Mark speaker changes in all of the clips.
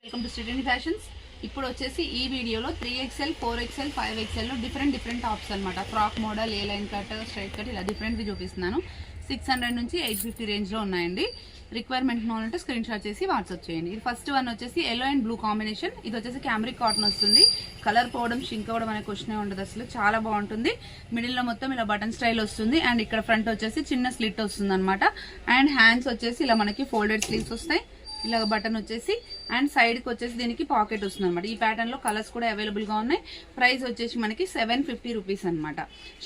Speaker 1: Welcome to student fashions. ఇప్పుడు వచ్చేసి ఈ వీడియోలో 3XL 4XL 5XL లో డిఫరెంట్ టాప్స్ అనమాట. ఫ్రాక్ మోడల్, ఏ లైన్ కట్, స్ట్రైట్ కట్ ఇలా డిఫరెంట్వి చూపిస్తున్నాను. 600 నుంచి 850 రేంజ్లో ఉన్నాయండి. రిక్వైర్మెంట్ కావాలంటే స్క్రీన్ షాట్ చేసి వాట్సాప్ చేయండి. ఇది ఫస్ట్ వన్ వచ్చేసి ఎల్లో అండ్ బ్లూ కాంబినేషన్. ఇది వచ్చేసి క్యామ్రిక్ కాటన్ వస్తుంది. కలర్ పోవడం, షింక్ అవ్వడం అనే క్వశ్చనే ఉండదు, అసలు చాలా బాగుంటుంది. మిడిల్లో మొత్తం ఇలా బటన్ స్టైల్ వస్తుంది అండ్ ఇక్కడ ఫ్రంట్ వచ్చేసి చిన్న స్లిట్ వస్తుంది అనమాట. అండ్ హ్యాండ్స్ వచ్చేసి ఇలా మనకి ఫోల్డెడ్ స్లీవ్స్ వస్తాయి. ఇలాగ బటన్ వచ్చేసి అండ్ సైడ్కి వచ్చేసి దీనికి పాకెట్ వస్తుంది అనమాట. ఈ ప్యాటర్న్లో కలర్స్ కూడా అవైలబుల్గా ఉన్నాయి. ప్రైస్ వచ్చేసి మనకి 750 రూపీస్ అనమాట.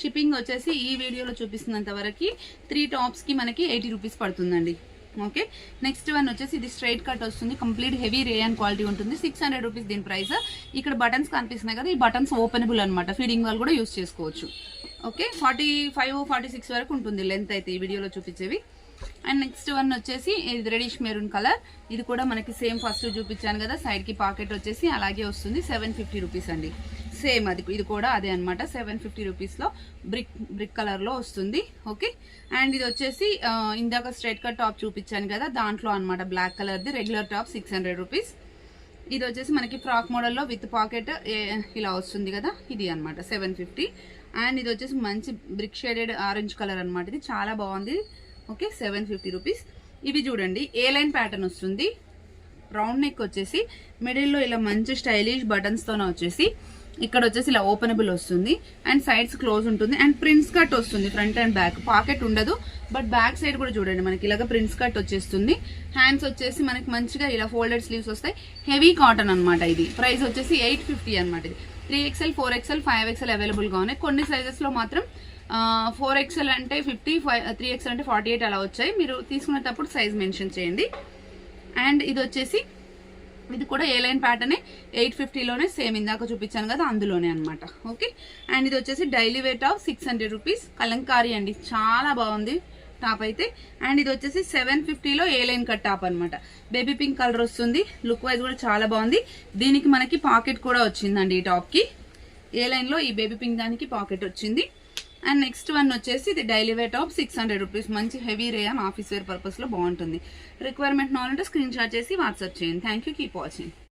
Speaker 1: షిప్పింగ్ వచ్చేసి ఈ వీడియోలో చూపిస్తున్నంత వరకు 3 టాప్స్కి మనకి 80 రూపీస్ పడుతుందండి. ఓకే, నెక్స్ట్ వన్ వచ్చేసి ఇది స్ట్రైట్ కట్ వస్తుంది. కంప్లీట్ హెవీ రేయన్ క్వాలిటీ ఉంటుంది. 600 రూపీస్ దీని ప్రైస్. ఇక్కడ బటన్స్ కనిపిస్తున్నాయి కదా, ఈ బటన్స్ ఓపెనబుల్ అనమాట. ఫీడింగ్ వాళ్ళు కూడా యూస్ చేసుకోవచ్చు. ఓకే, 45-46 వరకు ఉంటుంది లెంత్ అయితే ఈ వీడియోలో చూపించేవి. అండ్ నెక్స్ట్ వన్ వచ్చేసి ఇది రెడిష్ మెరూన్ కలర్. ఇది కూడా మనకి సేమ్ ఫస్ట్ చూపించాను కదా, సైడ్ కి పాకెట్ వచ్చేసి అలాగే వస్తుంది. 750 రూపీస్ అండి. సేమ్ ఇది కూడా అదే అనమాట. 750 రూపీస్ లో బ్రిక్ కలర్ లో వస్తుంది. ఓకే, అండ్ ఇది వచ్చేసి ఇందాక స్ట్రైట్ కట్ టాప్ చూపించాను కదా, దాంట్లో అనమాట. Black colour the regular top 600 rupees. ఇది వచ్చేసి మనకి ఫ్రాక్ మోడల్లో విత్ పాకెట్ ఇలా వస్తుంది కదా, ఇది అనమాట 750. అండ్ ఇది వచ్చేసి మంచి బ్రిక్ షేడెడ్ ఆరెంజ్ కలర్ అనమాట. ఇది చాలా బాగుంది. Okay, 750 rupees. ఇవి చూడండి, ఏ లైన్ ప్యాటర్న్ వస్తుంది. రౌండ్ నెక్ వచ్చేసి మిడిల్లో ఇలా మంచి స్టైలిష్ బటన్స్తోనే వచ్చేసి ఇక్కడ వచ్చేసి ఇలా ఓపెనబుల్ వస్తుంది అండ్ సైడ్స్ క్లోజ్ ఉంటుంది. అండ్ ప్రిన్స్ కట్ వస్తుంది ఫ్రంట్ అండ్ బ్యాక్. పాకెట్ ఉండదు, బట్ బ్యాక్ సైడ్ కూడా చూడండి మనకి ఇలాగ ప్రిన్స్ కట్ వచ్చేస్తుంది. హ్యాండ్స్ వచ్చేసి మనకి మంచిగా ఇలా ఫోల్డెడ్ స్లీవ్స్ వస్తాయి. హెవీ కాటన్ అనమాట. ఇది ప్రైస్ వచ్చేసి 850 అనమాట. ఇది 3XL 4XL 5XL అవైలబుల్గా ఉన్నాయి. కొన్ని సైజెస్లో మాత్రం 4XL అంటే 50, 3XL అంటే 48 అలా వచ్చాయి. మీరు తీసుకునేటప్పుడు సైజ్ మెన్షన్ చేయండి. అండ్ ఇది వచ్చేసి ఇది కూడా ఏ లైన్ ప్యాటర్నే 850లోనే సేమ్ ఇందాక చూపించాను కదా, అందులోనే అనమాట. ఓకే, అండ్ ఇది వచ్చేసి daily wear top 600 rupees. Kalamkari అండి, చాలా బాగుంది టాప్ అయితే. అండ్ ఇది వచ్చేసి 750లో ఏ లైన్ కట్ టాప్ అనమాట. బేబీ పింక్ కలర్ వస్తుంది. లుక్ వైజ్ కూడా చాలా బాగుంది. దీనికి మనకి పాకెట్ కూడా వచ్చిందండి. ఈ టాప్ కి ఏ లైన్ లో ఈ బేబీ పింక్ దానికి పాకెట్ వచ్చింది. అండ్ నెక్స్ట్ వన్ వచ్చేసి ఇది డైలీ వేర్ టాప్ 600 రూపీస్. మంచి heavy rayon office wear purpose లో బాగుంటుంది. రిక్వైర్మెంట్ కావాలంటే స్క్రీన్ షాట్ చేసి వాట్సాప్ చేయండి. Thank you, keep watching.